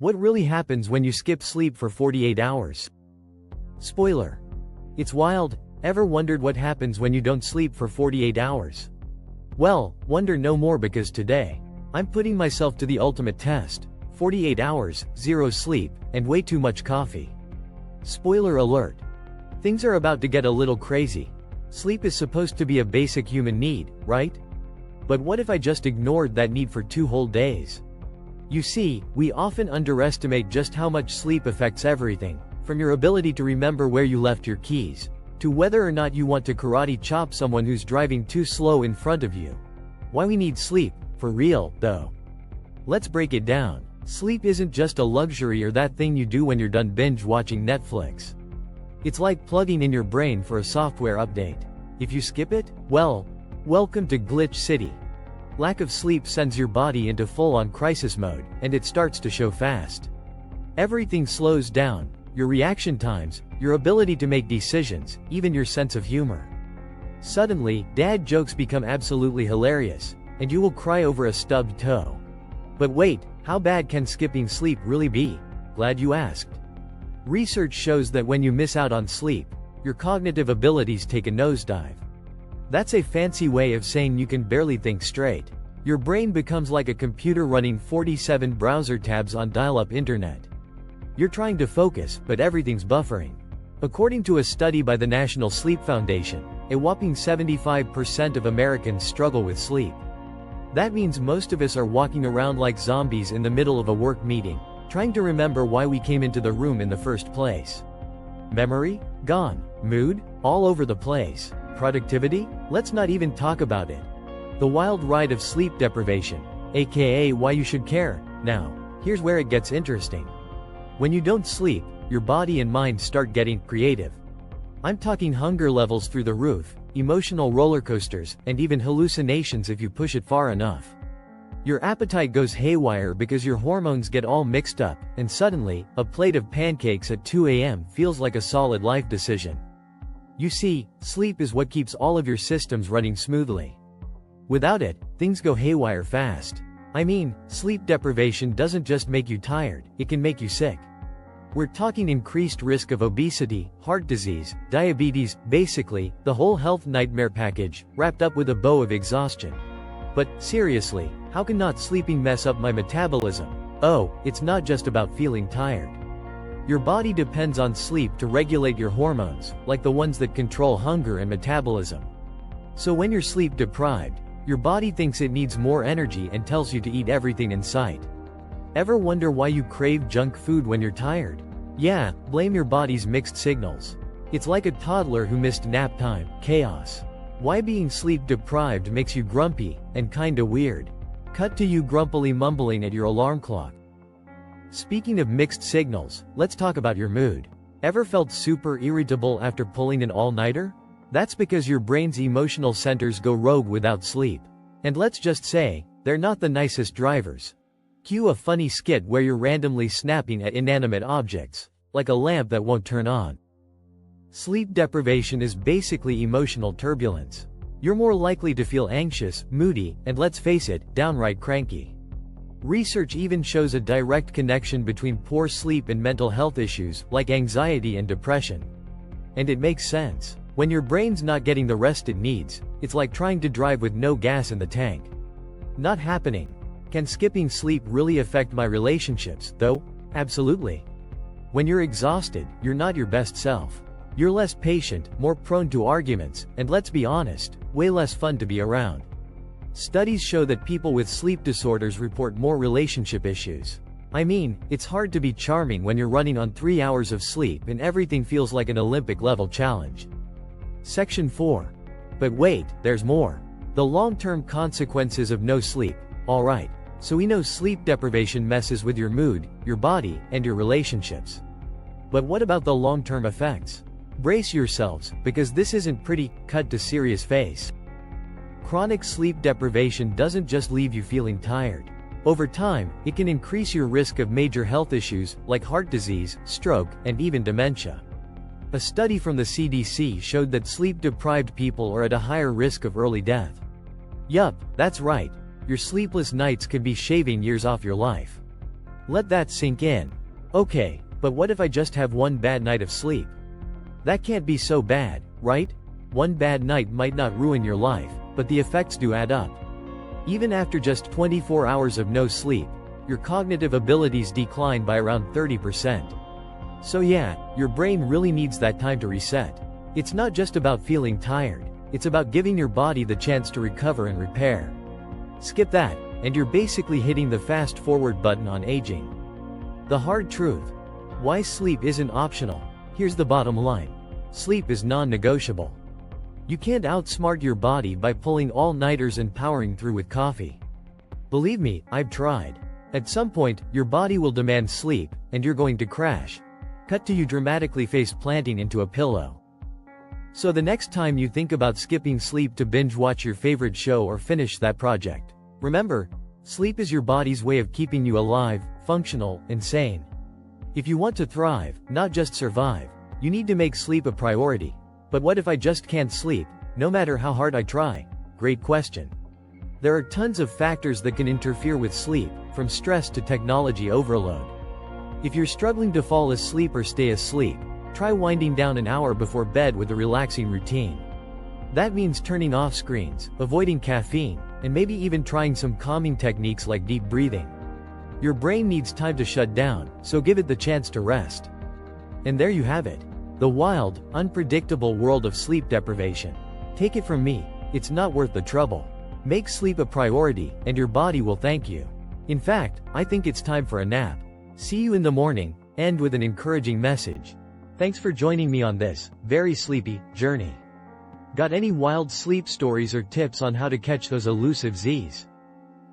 What really happens when you skip sleep for 48 hours? Spoiler. It's wild. Ever wondered what happens when you don't sleep for 48 hours? Well, wonder no more, because today, I'm putting myself to the ultimate test. 48 hours, zero sleep, and way too much coffee. Spoiler alert. Things are about to get a little crazy. Sleep is supposed to be a basic human need, right? But what if I just ignored that need for 2 whole days? You see, we often underestimate just how much sleep affects everything, from your ability to remember where you left your keys, to whether or not you want to karate chop someone who's driving too slow in front of you. Why we need sleep, for real, though. Let's break it down. Sleep isn't just a luxury or that thing you do when you're done binge watching Netflix. It's like plugging in your brain for a software update. If you skip it, well, welcome to Glitch City. Lack of sleep sends your body into full-on crisis mode, and it starts to show fast. Everything slows down, your reaction times, your ability to make decisions, even your sense of humor. Suddenly, dad jokes become absolutely hilarious, and you will cry over a stubbed toe. But wait, how bad can skipping sleep really be? Glad you asked. Research shows that when you miss out on sleep, your cognitive abilities take a nosedive. That's a fancy way of saying you can barely think straight. Your brain becomes like a computer running 47 browser tabs on dial-up internet. You're trying to focus, but everything's buffering. According to a study by the National Sleep Foundation, a whopping 75% of Americans struggle with sleep. That means most of us are walking around like zombies in the middle of a work meeting, trying to remember why we came into the room in the first place. Memory? Gone. Mood? All over the place. Productivity? Let's not even talk about it. The wild ride of sleep deprivation, aka why you should care. Now, here's where it gets interesting. When you don't sleep, your body and mind start getting creative. I'm talking hunger levels through the roof, emotional roller coasters, and even hallucinations if you push it far enough. Your appetite goes haywire because your hormones get all mixed up, and suddenly, a plate of pancakes at 2 a.m. feels like a solid life decision. You see, sleep is what keeps all of your systems running smoothly. Without it, things go haywire fast. I mean, sleep deprivation doesn't just make you tired, it can make you sick. We're talking increased risk of obesity, heart disease, diabetes, basically, the whole health nightmare package, wrapped up with a bow of exhaustion. But, seriously, how can not sleeping mess up my metabolism? Oh, it's not just about feeling tired. Your body depends on sleep to regulate your hormones, like the ones that control hunger and metabolism. So when you're sleep deprived, your body thinks it needs more energy and tells you to eat everything in sight. Ever wonder why you crave junk food when you're tired? Yeah, blame your body's mixed signals. It's like a toddler who missed nap time, chaos. Why being sleep deprived makes you grumpy, and kinda weird. Cut to you grumpily mumbling at your alarm clock. Speaking of mixed signals, let's talk about your mood. Ever felt super irritable after pulling an all-nighter? That's because your brain's emotional centers go rogue without sleep. And let's just say, they're not the nicest drivers. Cue a funny skit where you're randomly snapping at inanimate objects, like a lamp that won't turn on. Sleep deprivation is basically emotional turbulence. You're more likely to feel anxious, moody, and let's face it, downright cranky. Research even shows a direct connection between poor sleep and mental health issues, like anxiety and depression. And it makes sense. When your brain's not getting the rest it needs, it's like trying to drive with no gas in the tank. Not happening. Can skipping sleep really affect my relationships, though? Absolutely. When you're exhausted, you're not your best self. You're less patient, more prone to arguments, and let's be honest, way less fun to be around. Studies show that people with sleep disorders report more relationship issues. I mean, it's hard to be charming when you're running on 3 hours of sleep and everything feels like an Olympic-level challenge. Section 4. But wait, there's more. The long-term consequences of no sleep. Alright, so we know sleep deprivation messes with your mood, your body, and your relationships. But what about the long-term effects? Brace yourselves, because this isn't pretty. Cut to serious face. Chronic sleep deprivation doesn't just leave you feeling tired. Over time, it can increase your risk of major health issues, like heart disease, stroke, and even dementia. A study from the CDC showed that sleep-deprived people are at a higher risk of early death. Yup, that's right. Your sleepless nights could be shaving years off your life. Let that sink in. Okay, but what if I just have one bad night of sleep? That can't be so bad, right? One bad night might not ruin your life, but the effects do add up. Even after just 24 hours of no sleep, your cognitive abilities decline by around 30%. So yeah, your brain really needs that time to reset. It's not just about feeling tired, it's about giving your body the chance to recover and repair. Skip that, and you're basically hitting the fast forward button on aging. The hard truth. Why sleep isn't optional. Here's the bottom line. Sleep is non-negotiable. You can't outsmart your body by pulling all-nighters and powering through with coffee. Believe me, I've tried. At some point, your body will demand sleep, and you're going to crash. Cut to you dramatically face-planting into a pillow. So the next time you think about skipping sleep to binge-watch your favorite show or finish that project, remember, sleep is your body's way of keeping you alive, functional, and sane. If you want to thrive, not just survive, you need to make sleep a priority. But what if I just can't sleep, no matter how hard I try? Great question. There are tons of factors that can interfere with sleep, from stress to technology overload. If you're struggling to fall asleep or stay asleep, try winding down an hour before bed with a relaxing routine. That means turning off screens, avoiding caffeine, and maybe even trying some calming techniques like deep breathing. Your brain needs time to shut down, so give it the chance to rest. And there you have it. The wild, unpredictable world of sleep deprivation. Take it from me, it's not worth the trouble. Make sleep a priority, and your body will thank you. In fact, I think it's time for a nap. See you in the morning. End with an encouraging message. Thanks for joining me on this very sleepy journey. Got any wild sleep stories or tips on how to catch those elusive Z's?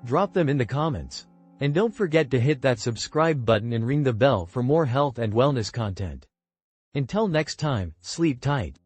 Drop them in the comments. And don't forget to hit that subscribe button and ring the bell for more health and wellness content. Until next time, sleep tight.